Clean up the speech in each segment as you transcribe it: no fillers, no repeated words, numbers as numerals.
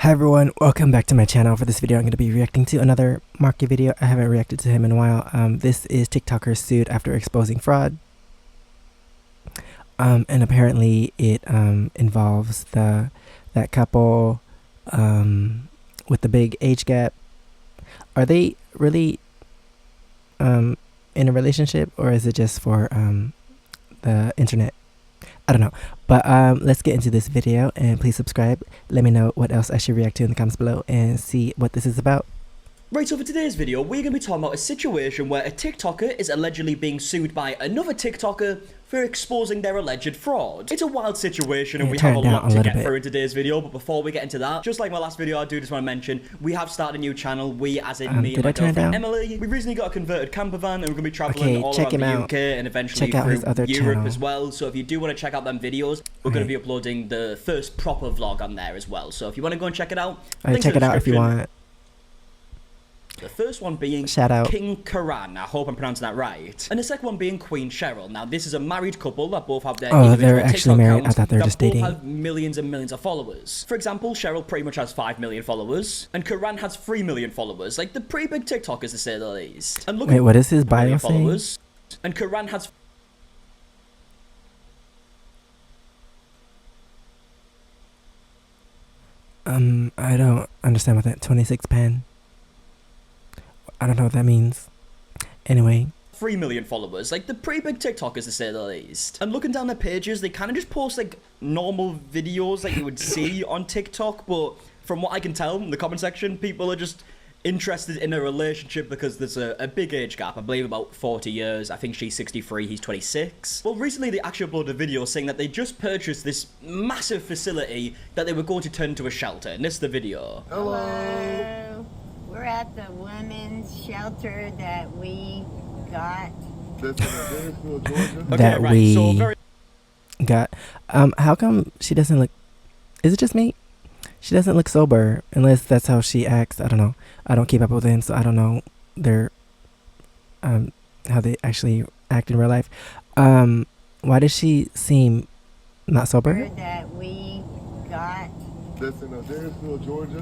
Hi everyone, welcome back to my channel. For this video I'm going to be reacting to another Marky video. I haven't reacted to him in a while. This is TikToker sued after exposing fraud. And apparently it involves that couple with the big age gap. Are they really in a relationship, or is it just for the internet? I don't know, but let's get into this video, and please subscribe. Let me know what else I should react to in the comments below and see what this is about. Right, so for today's video, we're going to be talking about a situation where a TikToker is allegedly being sued by another TikToker for exposing their alleged fraud. It's a wild situation and we have a lot to get through in today's video, but before we get into that, just like my last video, I do just want to mention, we have started a new channel. We, as in me and my girlfriend Emily, we recently got a converted camper van and we're going to be traveling all around the UK and eventually through Europe as well. So if you do want to check out them videos, we're going to be uploading the first proper vlog on there as well. So if you want to go and check it out, check it out if you want. The first one being Shout out King Karan, I hope I'm pronouncing that right. And the second one being Queen Cheryl. Now this is a married couple that both have their they're actually married. I thought they were just dating. Both have millions and millions of followers. For example, Cheryl pretty much has 5 million followers, and Karan has 3 million followers. Like, the pretty big TikTokers to say the least. And look, wait, what is his bio saying? And Karan has I don't understand what that 26 pen. I don't know what that means. Anyway. 3 million followers, like the pretty big TikTokers to say the least. And looking down their pages, they kind of just post like normal videos like you would see on TikTok, but from what I can tell in the comment section, people are just interested in a relationship because there's a big age gap, I believe about 40 years. I think she's 63, he's 26. Well, recently they actually uploaded a video saying that they just purchased this massive facility that they were going to turn into a shelter, and this is the video. Hello. We're at the women's shelter that we got. That we got. How come she doesn't look... Is it just me? She doesn't look sober, unless that's how she acts. I don't know. I don't keep up with them, so I don't know their how they actually act in real life. Why does she seem not sober? That we got.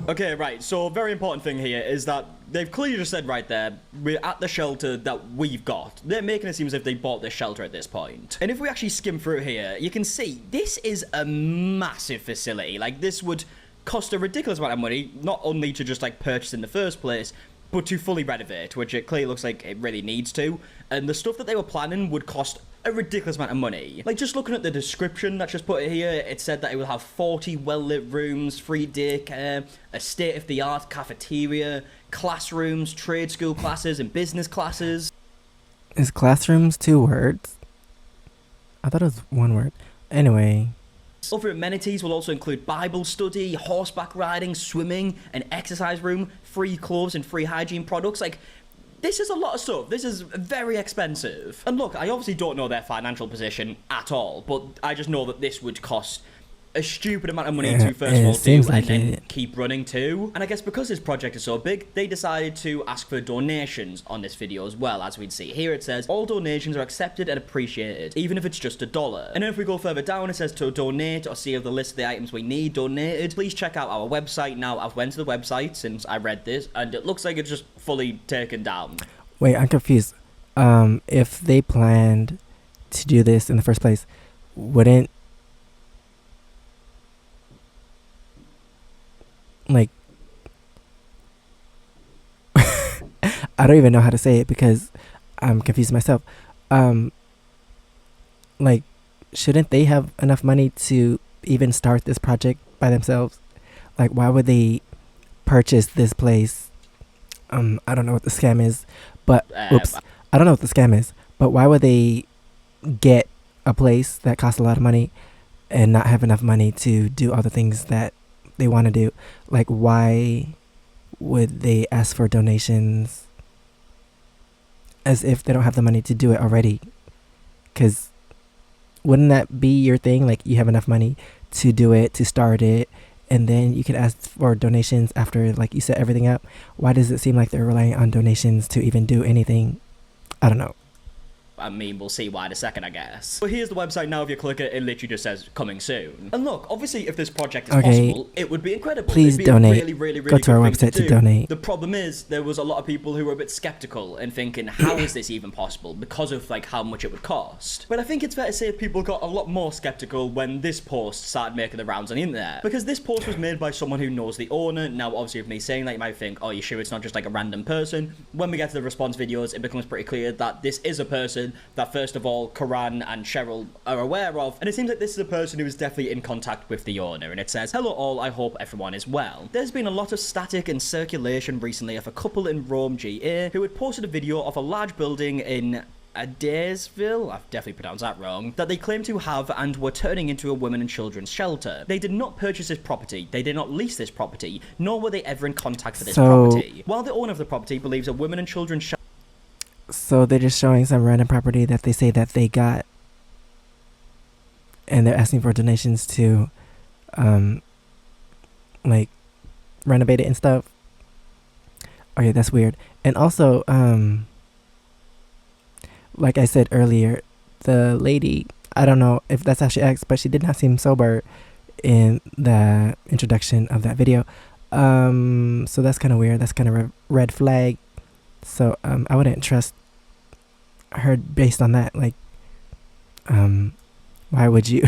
Okay, right, so a very important thing here is that they've clearly just said right there, we're at the shelter that we've got. They're making it seem as if they bought this shelter at this point. And if we actually skim through here, you can see this is a massive facility. Like, this would cost a ridiculous amount of money, not only to just like purchase in the first place, but to fully renovate, which it clearly looks like it really needs to. And the stuff that they were planning would cost a ridiculous amount of money. Like, just looking at the description that's just put here, it said that it will have 40 well-lit rooms, free daycare, a state-of-the-art cafeteria, classrooms, trade school classes, and business classes. Is classrooms 2 words? I thought it was 1 word. Anyway. Other amenities will also include Bible study, horseback riding, swimming, an exercise room, free clothes and free hygiene products. Like, this is a lot of stuff. This is very expensive. And look, I obviously don't know their financial position at all, but I just know that this would cost a stupid amount of money to first of all do and then keep running too. And I guess because this project is so big, they decided to ask for donations on this video as well. As we'd see here, it says all donations are accepted and appreciated, even if it's just $1. And then if we go further down, it says to donate or see the list of the items we need donated, please check out our website. Now, I've went to the website since I read this and it looks like it's just fully taken down. Wait, I'm confused. If they planned to do this in the first place, wouldn't like I don't even know how to say it because I'm confused myself. Like, shouldn't they have enough money to even start this project by themselves? Like, why would they purchase this place? I don't know what the scam is, but I don't know what the scam is, but why would they get a place that costs a lot of money and not have enough money to do all the things that they want to do? Like, why would they ask for donations as if they don't have the money to do it already? Because wouldn't that be your thing? Like, you have enough money to do it, to start it, and then you can ask for donations after, like, you set everything up. Why does it seem like they're relying on donations to even do anything? I don't know. I mean, we'll see why in a second, I guess. But here's the website now. If you click it, it literally just says coming soon. And look, obviously, if this project is possible, it would be incredible. Please It'd be donate. A really, really, really Go to our good thing website to donate. The problem is, there was a lot of people who were a bit skeptical and thinking, how is this even possible? Because of like how much it would cost. But I think it's fair to say people got a lot more skeptical when this post started making the rounds on the internet. Because this post was made by someone who knows the owner. Now, obviously, with me saying that, you might think, oh, you sure it's not just like a random person? When we get to the response videos, it becomes pretty clear that this is a person that, first of all, Karan and Cheryl are aware of. And it seems like this is a person who is definitely in contact with the owner. And it says, hello all, I hope everyone is well. There's been a lot of static and circulation recently of a couple in Rome, GA, who had posted a video of a large building in Adairsville, I've definitely pronounced that wrong, that they claim to have and were turning into a women and children's shelter. They did not purchase this property, they did not lease this property, nor were they ever in contact with this property. While the owner of the property believes a women and children's shelter... So they're just showing some random property that they say that they got, and they're asking for donations to, like, renovate it and stuff. Okay, that's weird. And also, like I said earlier, the lady, I don't know if that's how she acts, but she did not seem sober in the introduction of that video. So that's kind of weird. That's kind of a red flag. So I wouldn't trust her based on that. Like, why would you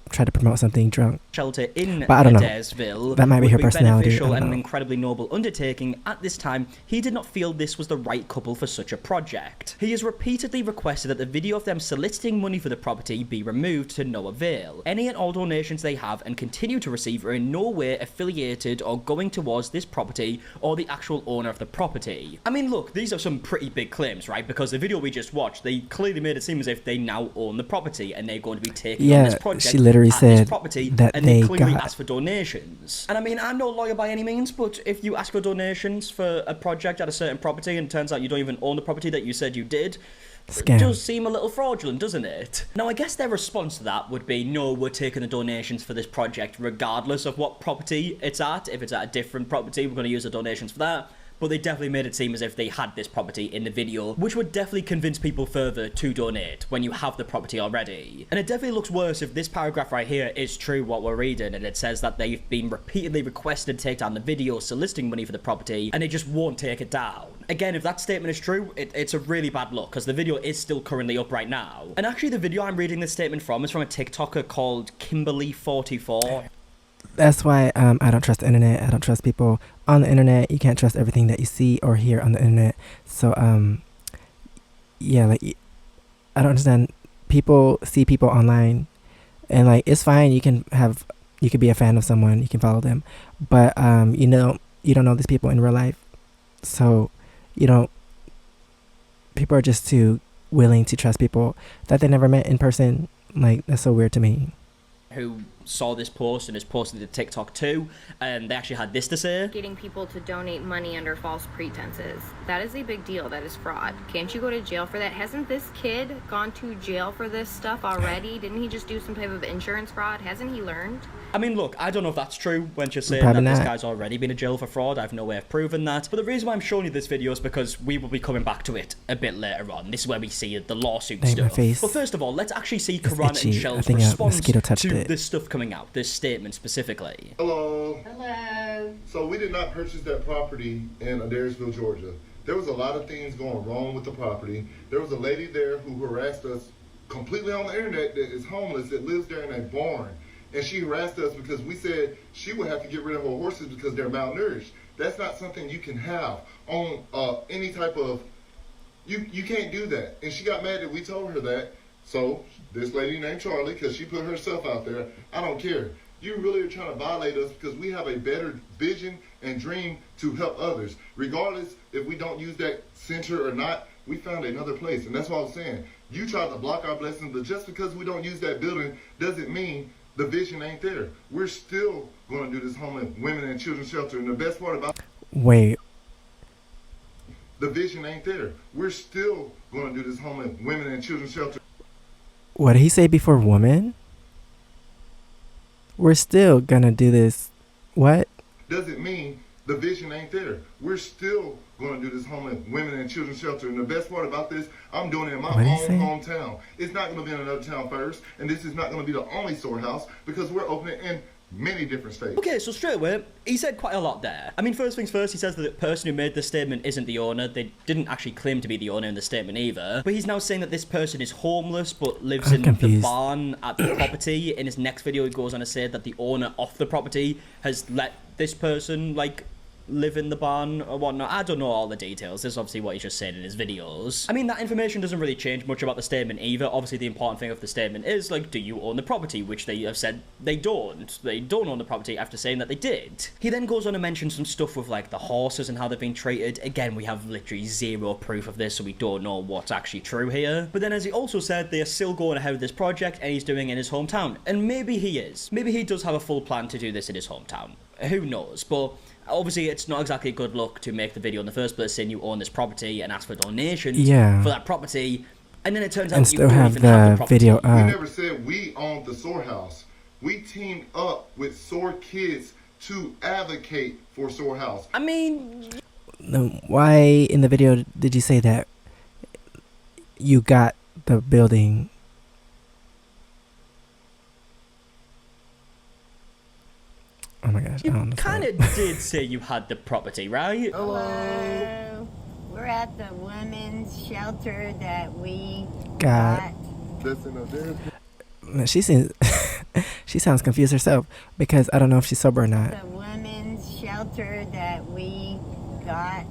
try to promote something drunk? Shelter in Adairsville. That might be her personality. Beneficial and an incredibly noble undertaking. At this time, he did not feel this was the right couple for such a project. He has repeatedly requested that the video of them soliciting money for the property be removed to no avail. Any and all donations they have and continue to receive are in no way affiliated or going towards this property or the actual owner of the property. I mean, look, these are some pretty big claims, right? Because the video we just watched, they clearly made it seem as if they now own the property and they're going to be taking on this project. She literally said property that and they clearly got... asked for donations. And I mean, I'm no lawyer by any means, but if you ask for donations for a project at a certain property and it turns out you don't even own the property that you said you did, Scam. It does seem a little fraudulent, doesn't it? Now, I guess their response to that would be, no, we're taking the donations for this project regardless of what property it's at. If it's at a different property, we're going to use the donations for that. But they definitely made it seem as if they had this property in the video, which would definitely convince people further to donate when you have the property already. And it definitely looks worse if this paragraph right here is true, what we're reading, and it says that they've been repeatedly requested to take down the video soliciting money for the property, and they just won't take it down. Again, if that statement is true, it's a really bad look, because the video is still currently up right now. And actually, the video I'm reading this statement from is from a TikToker called Kimberly44. That's why I don't trust the internet. I don't trust people on the internet. You can't trust everything that you see or hear on the internet. So, yeah, like, I don't understand. People see people online, and, like, it's fine. You could be a fan of someone. You can follow them. But, you don't know these people in real life. So, people are just too willing to trust people that they never met in person. Like, that's so weird to me. Who saw this post and has posted it to TikTok too, and they actually had this to say. Getting people to donate money under false pretenses. That is a big deal. That is fraud. Can't you go to jail for that? Hasn't this kid gone to jail for this stuff already? Didn't he just do some type of insurance fraud? Hasn't he learned? I mean, look, I don't know if that's true when you're saying Probably that this not. guy's already been in jail for fraud. I have no way of proving that. But the reason why I'm showing you this video is because we will be coming back to it a bit later on. This is where we see the lawsuit Dang, my stuff. face. But first of all, let's actually see It's Karan and itchy. I Shell's think a response mosquito touched to it. this stuff coming out, this statement specifically. Hello. Hello. So we did not purchase that property in Adairsville, Georgia. There was a lot of things going wrong with the property. There was a lady there who harassed us completely on the internet that is homeless, that lives there in a barn. And she harassed us because we said she would have to get rid of her horses because they're malnourished. That's not something you can have on any type of, you can't do that. And she got mad that we told her that. So this lady named Charlie, because she put herself out there, I don't care. You really are trying to violate us because we have a better vision and dream to help others. Regardless if we don't use that center or not, we found another place. And that's what I'm saying. You tried to block our blessings, but just because we don't use that building doesn't mean the vision ain't there. We're still going to do this homeless women and children's shelter. And the best part about Wait. the vision ain't there. We're still going to do this homeless women and children's shelter. What did he say before woman? We're still gonna do this. What? Doesn't mean the vision ain't there. We're still going to do this homeless women and children's shelter. And the best part about this, I'm doing it in my What did he own say? hometown. It's not going to be in another town first, and this is not going to be the only storehouse because we're opening in many different states. Okay, so straight away, he said quite a lot there. I mean, first things first, he says that the person who made this statement isn't the owner. They didn't actually claim to be the owner in the statement either. But he's now saying that this person is homeless but lives I'm in confused. the barn at the property. In his next video, he goes on to say that the owner of the property has let this person, like, live in the barn or whatnot. I don't know all the details. This is obviously what he's just said in his videos. I mean, that information doesn't really change much about the statement either. Obviously, the important thing of the statement is, like, do you own the property? Which they have said they don't. They don't own the property after saying that they did. He then goes on to mention some stuff with, like, the horses and how they've been treated. Again, we have literally zero proof of this, so we don't know what's actually true here. But then, as he also said, they are still going ahead with this project, and he's doing it in his hometown. And maybe he is. Maybe he does have a full plan to do this in his hometown. Who knows? But obviously, it's not exactly a good look to make the video in the first place saying you own this property and ask for donations for that property, and then it turns out And that you still don't have even have the the property. video We up. never said we owned the storehouse. We teamed up with SOAR Kids to advocate for storehouse. I mean, Then why in the video did you say that you got the building? Oh my gosh, I you don't kind understand. of did say you had the property, right? Hello. We're at the women's shelter that we God. That's in Adair. She seems she sounds confused herself because I don't know if she's sober or not. The women's shelter that we got.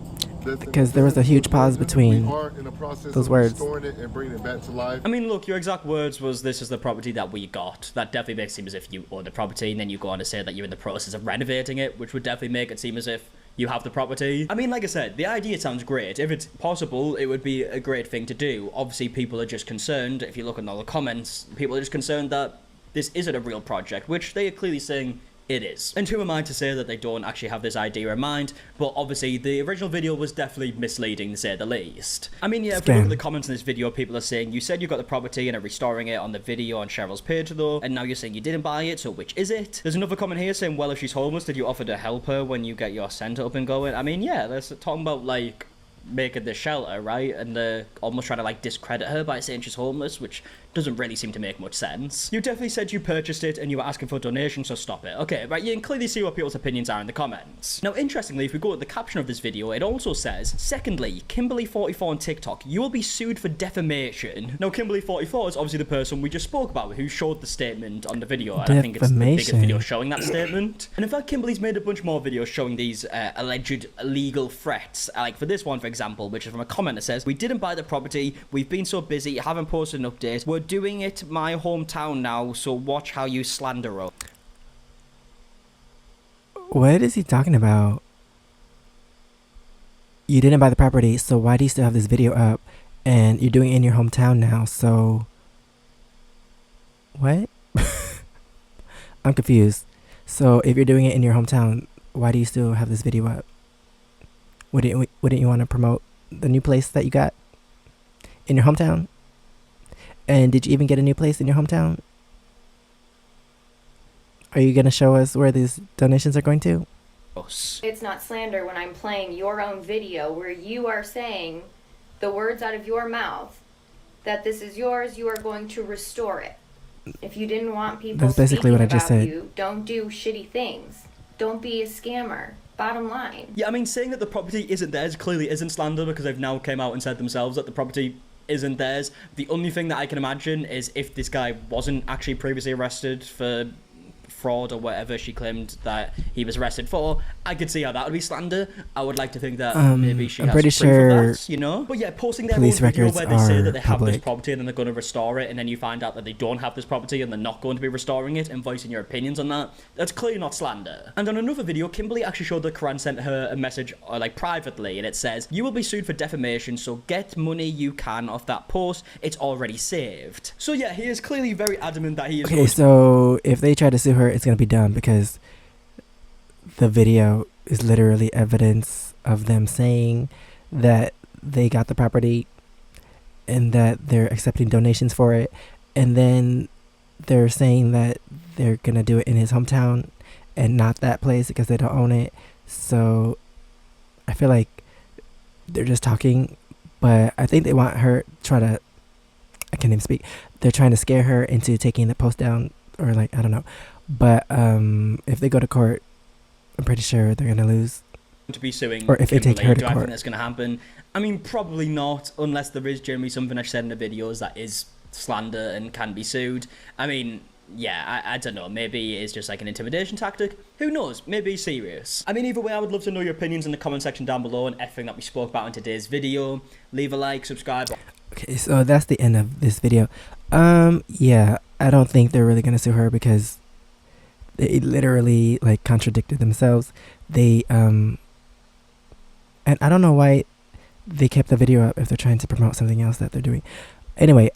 Because there was a huge pause between We are in the process those of words. restoring it and bringing it back to life. I mean, look, your exact words was, "This is the property that we got." That definitely makes it seem as if you own the property, and then you go on to say that you're in the process of renovating it, which would definitely make it seem as if you have the property. I mean, like I said, the idea sounds great. If it's possible, it would be a great thing to do. Obviously, people are just concerned, if you look in all the comments, people are just concerned that this isn't a real project, which they are clearly saying it is. And who am I to say that they don't actually have this idea in mind? But obviously, the original video was definitely misleading, to say the least. I mean, yeah, if you look at the comments in this video, people are saying, you said you got the property and are restoring it on the video on Cheryl's page, though, and now you're saying you didn't buy it, so which is it? There's another comment here saying, well, if she's homeless, did you offer to help her when you get your centre up and going? I mean, yeah, they're talking about, like, making this shelter, right? And they're almost trying to, like, discredit her by saying she's homeless, which doesn't really seem to make much sense. You definitely said you purchased it and you were asking for a donation, so stop it. Okay, right, you can clearly see what people's opinions are in the comments. Now, interestingly, if we go to the caption of this video, it also says, secondly, Kimberly44 on TikTok, you will be sued for defamation. Now, Kimberly44 is obviously the person we just spoke about, who showed the statement on the video, and I think it's the biggest Defamation. video showing that statement. And in fact, Kimberly's made a bunch more videos showing these alleged illegal threats. Like for this one, for example, which is from a comment that says, we didn't buy the property, we've been so busy, haven't posted an update, we're doing it my hometown now, so watch how you slander us. What is he talking about? You didn't buy the property, so why do you still have this video up? And you're doing it in your hometown now, so what? I'm confused. So if you're doing it in your hometown, why do you still have this video up? Wouldn't you want to promote the new place that you got in your hometown? And did you even get a new place in your hometown? Are you going to show us where these donations are going to? It's not slander when I'm playing your own video where you are saying the words out of your mouth that this is yours, you are going to restore it. If you didn't want people That's basically speaking what I just about said. you, don't do shitty things. Don't be a scammer. Bottom line. Yeah, I mean, saying that the property isn't theirs clearly isn't slander because they've now came out and said themselves that the property isn't theirs. The only thing that I can imagine is if this guy wasn't actually previously arrested for fraud or whatever she claimed that he was arrested for, I could see how that would be slander. I would like to think that maybe she I'm has pretty proof sure of that, you know? But yeah, posting their own police video records where they say are that they have this public. property and then they're going to restore it, and then you find out that they don't have this property and they're not going to be restoring it and voicing your opinions on that, that's clearly not slander. And on another video, Kimberly actually showed that Karan sent her a message like privately, and it says, you will be sued for defamation, so get money you can off that post, it's already saved. So yeah, he is clearly very adamant that he is Okay, going so if they try to sue her, it's going to be done because the video is literally evidence of them saying that they got the property and that they're accepting donations for it. And then they're saying that they're going to do it in his hometown and not that place because they don't own it. So I feel like they're just talking, but I think they want her try to. I can't even speak. They're trying to scare her into taking the post down, or like I don't know. But if they go to court, I'm pretty sure they're gonna lose. To be suing, or if they take her to do I court. think that's going to happen? I mean, probably not, unless there is generally something I said in the videos that is slander and can be sued. I mean, yeah, I don't know. Maybe it's just like an intimidation tactic. Who knows? Maybe it's serious. I mean, either way, I would love to know your opinions in the comment section down below and everything that we spoke about in today's video. Leave a like, subscribe. Okay, so that's the end of this video. Yeah, I don't think they're really gonna sue her because they literally like contradicted themselves. They and I don't know why they kept the video up if they're trying to promote something else that they're doing. Anyway,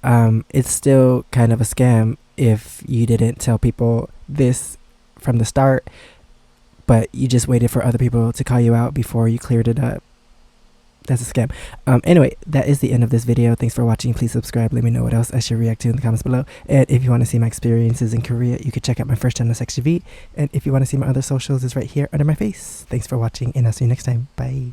it's still kind of a scam if you didn't tell people this from the start, but you just waited for other people to call you out before you cleared it up. That's a scam. Anyway, that is the end of this video. Thanks for watching. Please subscribe. Let me know what else I should react to in the comments below. And if you want to see my experiences in Korea, you can check out my first channel, SEKSHI. And if you want to see my other socials, it's right here under my face. Thanks for watching, and I'll see you next time. Bye.